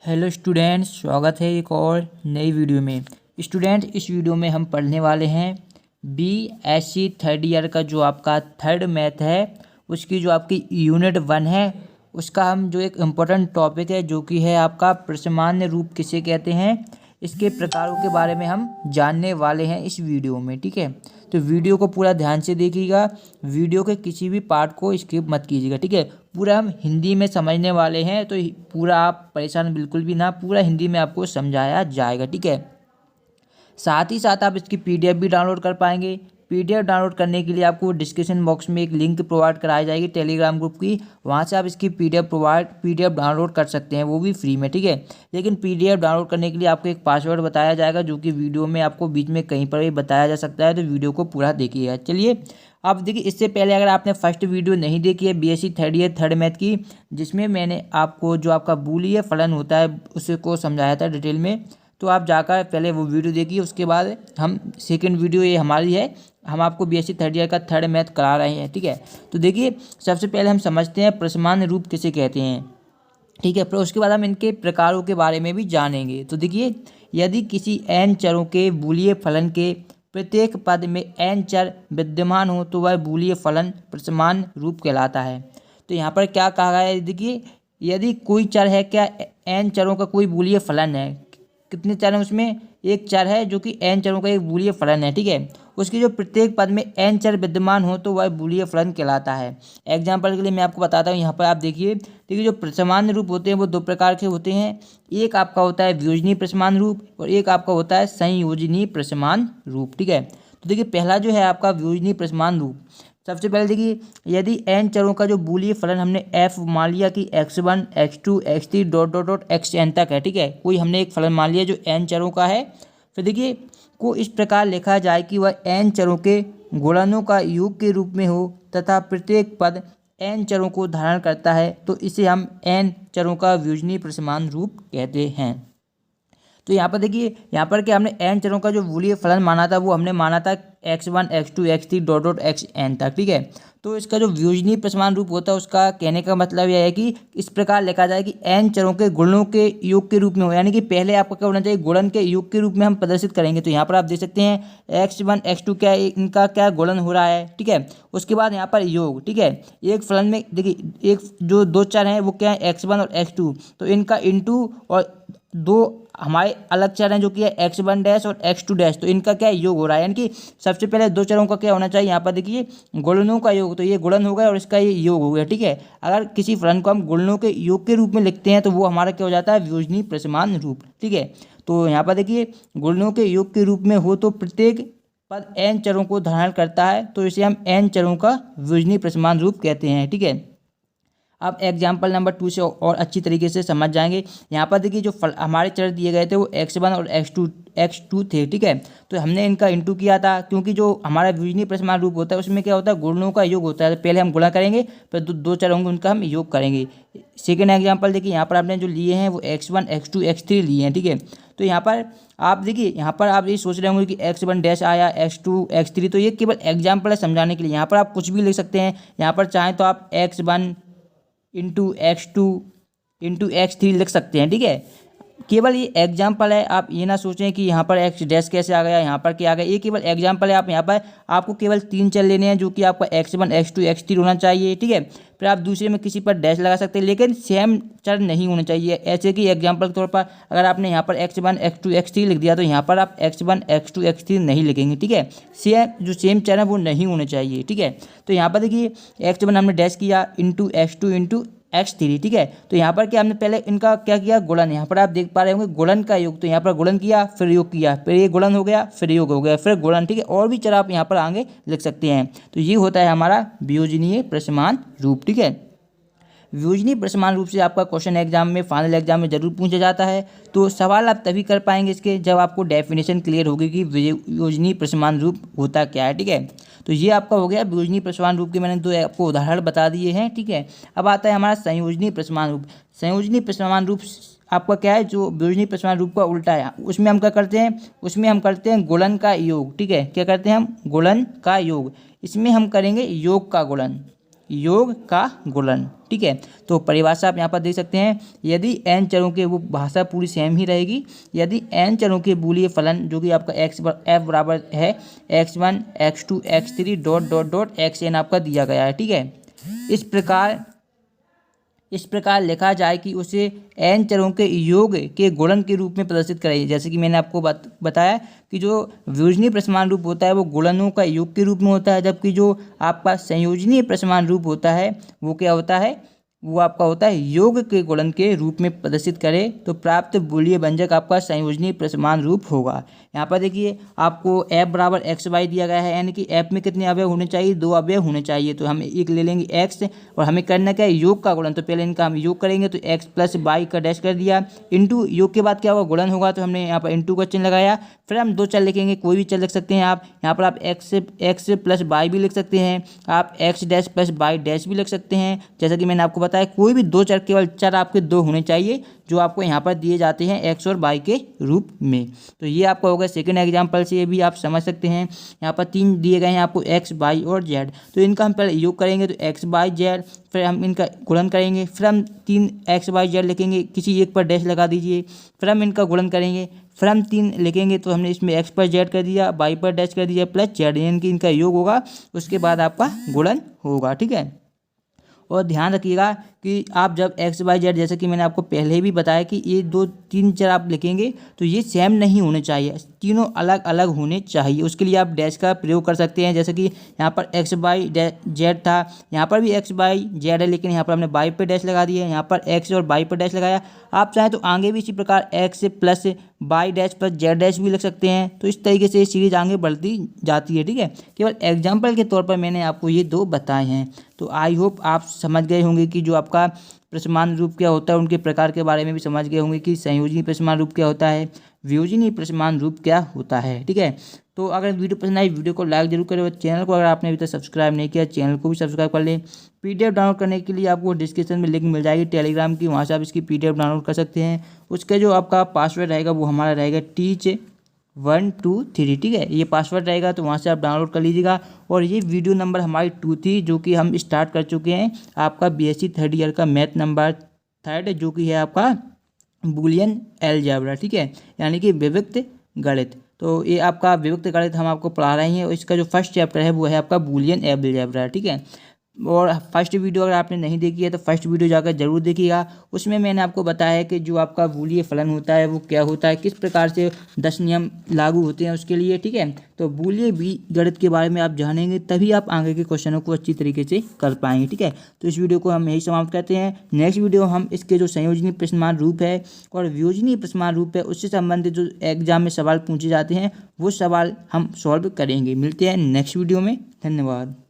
Hello students, स्वागत है एक और नई वीडियो में। स्टूडेंट, इस वीडियो में हम पढ़ने वाले हैं BSc थर्ड ईयर का जो आपका थर्ड मैथ है, उसकी जो आपकी यूनिट 1 है, उसका हम जो एक इम्पोर्टेंट टॉपिक है जो कि है आपका परिमाण्य रूप किसे कहते हैं, इसके प्रकारों के बारे में हम जानने वाले हैं इस वीडियो में। ठीक है, तो वीडियो को पूरा ध्यान से देखिएगा, वीडियो के किसी भी पार्ट को स्किप मत कीजिएगा। ठीक है, पूरा हम हिंदी में समझने वाले हैं, तो पूरा आप परेशान बिल्कुल भी ना, पूरा हिंदी में आपको समझाया जाएगा। ठीक है, साथ ही साथ आप इसकी PDF भी डाउनलोड कर पाएंगे। PDF डाउनलोड करने के लिए आपको डिस्क्रिप्शन बॉक्स में एक लिंक प्रोवाइड कराई जाएगी टेलीग्राम ग्रुप की, वहाँ से आप इसकी PDF डाउनलोड कर सकते हैं, वो भी फ्री में। ठीक है, लेकिन PDF डाउनलोड करने के लिए आपको एक पासवर्ड बताया जाएगा जो कि वीडियो में आपको बीच में कहीं पर भी बताया जा सकता है, तो वीडियो को पूरा देखिएगा। चलिए, आप देखिए, इससे पहले अगर आपने फर्स्ट वीडियो नहीं देखी है BSc third year third math की, जिसमें मैंने आपको जो आपका बूलियन फलन होता है उसको समझाया था डिटेल में, तो आप जाकर पहले वो वीडियो देखिए। उसके बाद हम सेकंड वीडियो ये हमारी है, हम आपको BSc थर्ड ईयर का थर्ड मैथ करा रहे हैं। ठीक है, तो देखिए, सबसे पहले हम समझते हैं परिमाण्य रूप किसे कहते हैं। ठीक है, फिर उसके बाद हम इनके प्रकारों के बारे में भी जानेंगे। तो देखिए, यदि किसी n चरों के बूलियन फलन के प्रत्येक पद में n चर विद्यमान हो तो वह बूलियन फलन परिमाण्य रूप कहलाता है। तो यहाँ पर क्या कहा गया है, देखिए, यदि कोई चर है, क्या n चरों का कोई बूलियन फलन है, कितने चर हैं उसमें, एक चर है जो कि n चरों का एक बूलियन फलन है। ठीक है, उसकी जो प्रत्येक पद में n चर विद्यमान हो तो वह बूलियन फलन कहलाता है। एग्जाम्पल के लिए मैं आपको बताता हूँ, यहाँ पर आप देखिए, जो परिमाण्य रूप होते हैं वो दो प्रकार के होते हैं। एक आपका होता है वियोजनीय परिमाण्य रूप और एक आपका होता है संयोजनीय परिमाण्य रूप। ठीक है, तो देखिए, पहला जो है आपका वियोजनीय परिमाण्य रूप। सबसे पहले देखिए, यदि n चरों का जो बूलियन फलन हमने f मान लिया कि x1 x2 x3 dot dot dot xn तक है। ठीक है, कोई हमने एक फलन मान लिया जो n चरों का है, फिर देखिए को इस प्रकार लिखा जाए कि वह n चरों के गुणनों का योग के रूप में हो तथा प्रत्येक पद n चरों को धारण करता है, तो इसे हम n चरों का वियोजनीय परिमाण्य रूप कहते हैं। तो यहाँ पर देखिए, यहाँ पर क्या हमने n चरों का जो बूलियन फलन माना था वो हमने माना था x1 x2 x3 dot dot xn तक। ठीक है, तो इसका जो वियोजनीय परिमाण्य रूप होता है उसका कहने का मतलब यह है कि इस प्रकार लिखा जाए कि n चरों के गुणनों के योग के रूप में हो, यानी कि पहले आपका क्या होना चाहिए, गुणन के योग के रूप में हम प्रदर्शित करेंगे। तो यहाँ पर आप देख सकते हैं x1 x2 क्या है, इनका क्या गुणन हो रहा है। ठीक है, उसके बाद यहाँ पर योग। ठीक है, एक फलन में देखिए, एक जो दो चर हैं वो क्या है, x1 और x2, तो इनका इंटू, और दो हमारे अलग चर हैं जो कि है x1 डैश और x2 डैश, तो इनका क्या योग हो रहा है, यानी कि सबसे पहले दो चरों का क्या होना चाहिए, यहाँ पर देखिए गुणनों का योग, तो ये गुणन हो गया और इसका ये योग हो गया। ठीक है, अगर किसी फलन को हम गुणनों के योग के रूप में लिखते हैं तो वो हमारा क्या हो जाता है, वियोजनीय परिमाण्य रूप। ठीक है, तो यहाँ पर देखिए, गुणनों के योग के रूप में हो तो प्रत्येक पद n चरों को धारण करता है, तो इसे हम n चरों का वियोजनीय परिमाण्य रूप कहते हैं। ठीक है, अब एग्जाम्पल नंबर 2 से और अच्छी तरीके से समझ जाएंगे। यहाँ पर देखिए, जो हमारे चर दिए गए थे वो x1 और x2 थे। ठीक है, तो हमने इनका इंटू किया था, क्योंकि जो हमारा वियोजनीय परिमाण्य रूप होता है उसमें क्या होता है, गुणनों का योग होता है। तो पहले हम गुणा करेंगे, फिर दो चर होंगे उनका हम योग करेंगे। सेकेंड एग्जाम्पल देखिए, यहाँ पर आपने जो लिए हैं वो x1 x2 x3 लिए हैं। ठीक है, तो यहाँ पर आप देखिए, यहाँ पर आप ये सोच रहे होंगे कि x1 डैश आया, x2 x3, तो ये केवल एग्जाम्पल है समझाने के लिए। यहाँ पर आप कुछ भी लिख सकते हैं, यहाँ पर चाहें तो आप x1 into x2 into x3 लिख सकते हैं। ठीक है, केवल ये एग्जाम्पल है, आप ये ना सोचें कि यहाँ पर x डैश कैसे आ गया, यहाँ पर क्या आ गया, ये केवल एग्जाम्पल है। आप यहाँ पर आपको केवल 3 चर लेने हैं जो कि आपका x1 x2 x3 होना चाहिए। ठीक है, फिर आप दूसरे में किसी पर डैश लगा सकते हैं, लेकिन सेम चर नहीं होने चाहिए। ऐसे कि एग्जाम्पल के तौर पर अगर आपने यहाँ पर x1 x2 x3 लिख दिया तो यहाँ पर आप x1 x2 x3 नहीं लिखेंगे। ठीक है, सेम चर है वो नहीं होने चाहिए। ठीक है, तो यहाँ पर देखिए, x1 हमने डैश किया इंटू x2 इंटू x3। ठीक है, तो यहाँ पर क्या हमने पहले इनका क्या किया, गुणन। यहाँ पर आप देख पा रहे होंगे गुणन का योग, तो यहाँ पर गुणन किया, फिर योग किया, फिर ये गुणन हो गया, फिर योग हो गया, फिर गुणन। ठीक है, और भी चर आप यहाँ पर आगे लिख सकते हैं। तो ये होता है हमारा वियोजनीय परिमाण्य रूप। ठीक है, वियोजनीय परिमाण्य रूप से आपका क्वेश्चन एग्जाम में, फाइनल एग्जाम में जरूर पूछा जाता है। तो सवाल आप तभी कर पाएंगे इसके जब आपको डेफिनेशन क्लियर होगी कि वियोजनीय परिमाण्य रूप होता क्या है। ठीक है, तो ये आपका हो गया वियोजनीय परिमाण्य रूप के, मैंने दो आपको उदाहरण बता दिए हैं। ठीक है, अब आता है हमारा संयोजनीय परिमाण्य रूप। संयोजनीय परिमाण्य रूप आपका क्या है, जो वियोजनीय परिमाण्य रूप का उल्टा है। उसमें हम क्या करते हैं, उसमें हम करते हैं गुणन का योग। ठीक है, क्या करते हैं हम, गुणन का योग। इसमें हम करेंगे योग का गुणन। योग का गुणन। ठीक है, तो परिभाषा आप यहाँ पर देख सकते हैं, यदि n चरों के, वो भाषा पूरी सेम ही रहेगी, यदि n चरों के बूलियन फलन जो कि आपका f बराबर है x1 x2 x3 dot dot dot xn आपका दिया गया है। ठीक है, इस प्रकार लिखा जाए कि उसे n चरों के योग के गुणन के रूप में प्रदर्शित करें। जैसे कि मैंने आपको बताया कि जो वियोजनीय प्रसमान रूप होता है वो गुणनों का योग के रूप में होता है, जबकि जो आपका संयोजनीय प्रसमान रूप होता है वो क्या होता है, वो आपका होता है योग के गुणन के रूप में प्रदर्शित करे, तो प्राप्त बूलियन व्यंजक आपका संयोजनीय प्रसमान रूप होगा। यहाँ पर देखिए आपको f बराबर एक्स वाई दिया गया है, यानी कि f में कितने अवयव होने चाहिए, 2 अवयव होने चाहिए। तो हम एक ले लेंगे x और हमें करना क्या है, योग का गुणन। तो पहले इनका हम योग करेंगे, तो x प्लस वाई का डैश कर दिया, इंटू योग के बाद क्या होगा, गुणन होगा, तो हमने यहाँ पर इंटू का चिन्ह लगाया। फिर हम 2 चर लिखेंगे, कोई भी चर लिख सकते हैं आप। यहाँ पर आप x प्लस वाई भी लिख सकते हैं, आप x dash plus y dash भी लिख सकते हैं। जैसा कि मैंने आपको बताया, कोई भी 2 चर, केवल चर आपके 2 होने चाहिए जो आपको यहाँ पर दिए जाते हैं x और y के रूप में। तो ये आपका होगा सेकंड एग्जांपल से, ये भी आप समझ सकते हैं। यहाँ पर 3 दिए गए हैं आपको x y और z, तो इनका हम पहले योग करेंगे, तो x y z, फिर हम इनका गुणन करेंगे, फिर हम 3 x y z लिखेंगे, किसी एक पर डैश लगा दीजिए, फिर हम इनका गुणन करेंगे, फिर हम 3 लिखेंगे, तो हमने इसमें x पर z कर दिया, y पर डैश कर दिया, प्लस z, यानी कि इनका योग होगा, उसके बाद आपका गुणन होगा। ठीक है, और ध्यान रखिएगा कि आप जब एक्स वाई जेड, जैसे कि मैंने आपको पहले भी बताया कि ये 2-3 चर आप लिखेंगे तो ये सेम नहीं होने चाहिए, तीनों अलग अलग होने चाहिए। उसके लिए आप डैश का प्रयोग कर सकते हैं, जैसे कि यहाँ पर एक्स वाई जेड था, यहाँ पर भी एक्स वाई जेड है, लेकिन यहाँ पर हमने वाई पे डैश लगा दिया, यहाँ पर एक्स और वाई पर डैश लगाया। आप चाहें तो आगे भी इसी प्रकार x plus y dash plus z dash भी लिख सकते हैं। तो इस तरीके से सीरीज आगे बढ़ती जाती है। ठीक है, केवल एग्जाम्पल के तौर पर मैंने आपको ये 2 बताए हैं। तो आई होप आप समझ गए होंगे कि जो आपका प्रसमान रूप क्या होता है, उनके प्रकार के बारे में भी समझ गए होंगे कि संयोजनीय प्रसमान रूप क्या होता है, वियोजनीय प्रसमान रूप क्या होता है। ठीक है, तो अगर वीडियो पसंद आई, वीडियो को लाइक जरूर करें, और चैनल को अगर आपने अभी तक सब्सक्राइब नहीं किया, चैनल को भी सब्सक्राइब कर लें। PDF डाउनलोड करने के लिए आपको डिस्क्रिप्शन में लिंक मिल जाएगी टेलीग्राम की, वहाँ से आप इसकी PDF डाउनलोड कर सकते हैं। उसका जो आपका पासवर्ड रहेगा वो हमारा रहेगा teach123। ठीक है, ये पासवर्ड रहेगा, तो वहाँ से आप डाउनलोड कर लीजिएगा। और ये वीडियो नंबर हमारी 2 थी, जो कि हम स्टार्ट कर चुके हैं, आपका BSc 3rd ईयर का मैथ नंबर 3rd, जो कि है आपका बूलियन अलजेब्रा। ठीक है, यानी कि विविक्त गणित। तो ये आपका विविक्त गणित हम आपको पढ़ा रहे हैं, और इसका जो फर्स्ट चैप्टर है वो है आपका बूलियन अलजेब्रा। ठीक है, और फर्स्ट वीडियो अगर आपने नहीं देखी है तो फर्स्ट वीडियो जाकर जरूर देखिएगा। उसमें मैंने आपको बताया है कि जो आपका बूलियन फलन होता है वो क्या होता है, किस प्रकार से 10 नियम लागू होते हैं उसके लिए। ठीक है, तो बूलियन गणित के बारे में आप जानेंगे, तभी आप आगे के क्वेश्चनों को अच्छी तरीके से कर पाएंगे। ठीक है, तो इस वीडियो को हम यही समाप्त करते हैं। नेक्स्ट वीडियो हम इसके जो संयोजनीय प्रसमान रूप है और वियोजनीय प्रसमान रूप है, उससे संबंधित जो एग्जाम में सवाल पूछे जाते हैं वो सवाल हम सॉल्व करेंगे। मिलते हैं नेक्स्ट वीडियो में, धन्यवाद।